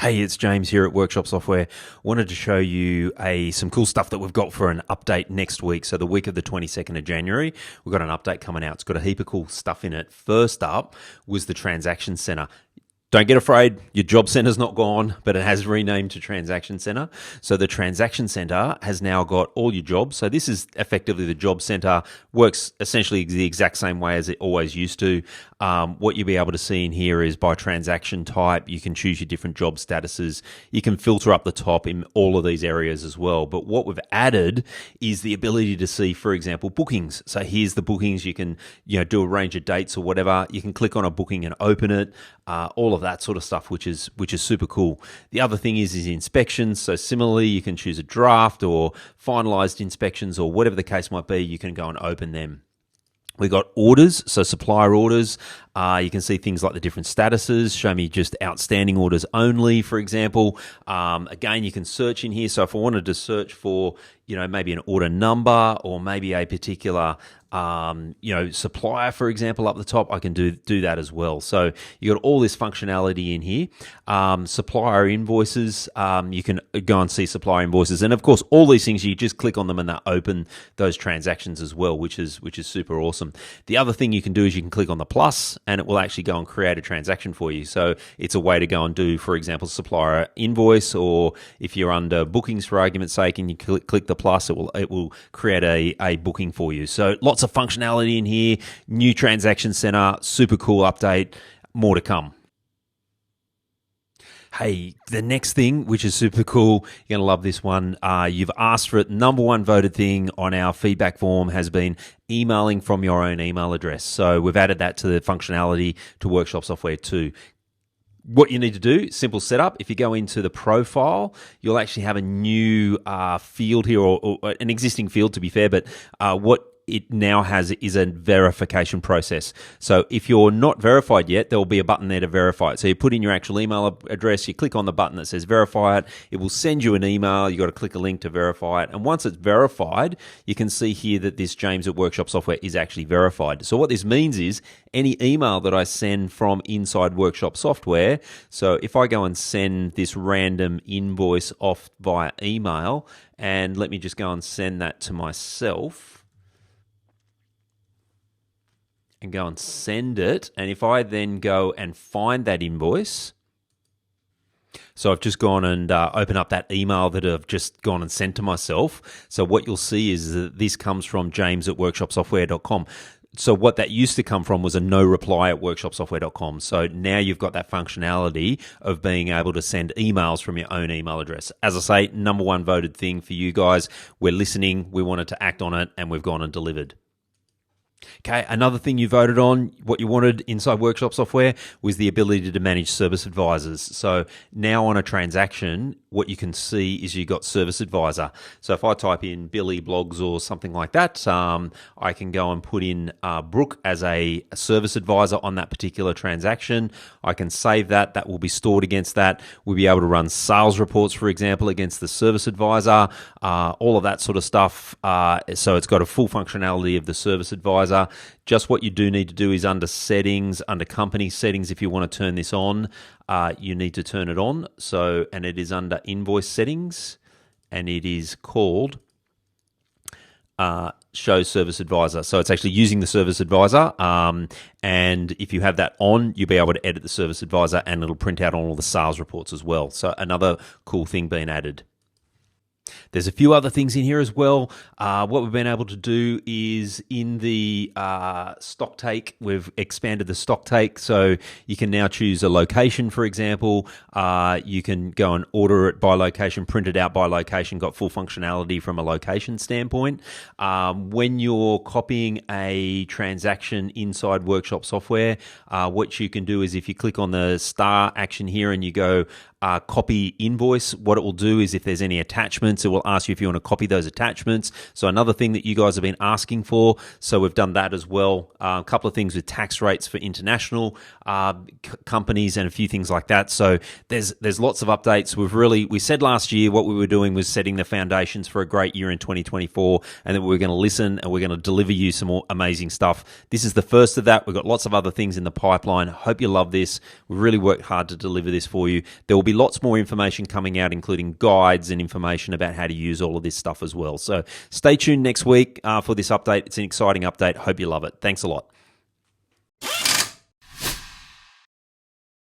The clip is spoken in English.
Hey, it's James here at Workshop Software. Wanted to show you some cool stuff that we've got for an update next week. So the week of the 22nd of January, we've got an update coming out. It's got a heap of cool stuff in it. First up was the Transaction Center. Don't get afraid, your job center's not gone, but it has renamed to Transaction Center. So the Transaction Center has now got all your jobs. So this is effectively the job center, works essentially the exact same way as it always used to. What you'll be able to see in here is by transaction type, you can choose your different job statuses. You can filter up the top in all of these areas as well. But what we've added is the ability to see, for example, bookings. So here's the bookings. You can do a range of dates or whatever. You can click on a booking and open it. All of that sort of stuff, which is super cool. The other thing is inspections. So similarly, you can choose a draft or finalized inspections or whatever the case might be. You can go and open them. We got orders, so supplier orders. You can see things like the different statuses. Show me just outstanding orders only, for example. Again, you can search in here. So if I wanted to search for, maybe an order number or maybe a particular, supplier, for example, up the top, I can do that as well. So you got all this functionality in here. Supplier invoices, you can go and see supplier invoices, and of course, all these things you just click on them and they open those transactions as well, which is super awesome. The other thing you can do is you can click on the plus, and it will actually go and create a transaction for you. So it's a way to go and do, for example, supplier invoice, or if you're under bookings, for argument's sake, and you click the plus, it will create a booking for you. So lots of functionality in here. New Transaction Center, super cool update. More to come. Hey, the next thing, which is super cool, you're going to love this one. You've asked for it. Number one voted thing on our feedback form has been emailing from your own email address. So we've added that to the functionality to Workshop Software 2. What you need to do, simple setup. If you go into the profile, you'll actually have a new field here, or an existing field to be fair, but what it now has is a verification process. So if you're not verified yet, there will be a button there to verify it. So you put in your actual email address, you click on the button that says verify it, it will send you an email, you got to click a link to verify it, and once it's verified, you can see here that this James at Workshop Software is actually verified. So what this means is any email that I send from inside Workshop Software, so if I go and send this random invoice off via email, and let me just go and send that to myself, and go and send it. And if I then go and find that invoice, so I've just gone and opened up that email that I've just gone and sent to myself. So what you'll see is that this comes from James at workshopsoftware.com. So what that used to come from was a no reply at workshopsoftware.com. So now you've got that functionality of being able to send emails from your own email address. As I say, number one voted thing for you guys. We're listening. We wanted to act on it, and we've gone and delivered. Okay, another thing you voted on, what you wanted inside Workshop Software, was the ability to manage service advisors. So now on a transaction, what you can see is you got service advisor. So if I type in Billy Blogs or something like that, I can go and put in Brooke as a service advisor on that particular transaction. I can save that. That will be stored against that. We'll be able to run sales reports, for example, against the service advisor, all of that sort of stuff. So it's got a full functionality of the service advisor. Just what you do need to do is under settings, under company settings, if you want to turn this on, you need to turn it on. So, and it is under invoice settings, and it is called show service advisor. So it's actually using the service advisor. And if you have that on, you'll be able to edit the service advisor, and it'll print out on all the sales reports as well. So another cool thing being added. There's a few other things in here as well. What we've been able to do is in the stocktake, we've expanded the stocktake. So you can now choose a location, for example. You can go and order it by location, print it out by location, got full functionality from a location standpoint. When you're copying a transaction inside Workshop Software, what you can do is if you click on the star action here and you go copy invoice, what it will do is if there's any attachments, it will ask you if you want to copy those attachments. So another thing that you guys have been asking for, so we've done that as well. A couple of things with tax rates for international companies and a few things like that. So there's lots of updates. We said last year what we were doing was setting the foundations for a great year in 2024, and then we were going to listen and we're going to deliver you some more amazing stuff. This is the first of that. We've got lots of other things in the pipeline. Hope you love this. We really worked hard to deliver this for you. There will be lots more information coming out, including guides and information about how to use all of this stuff as well. So stay tuned next week for this update. It's an exciting update. Hope you love it. Thanks a lot.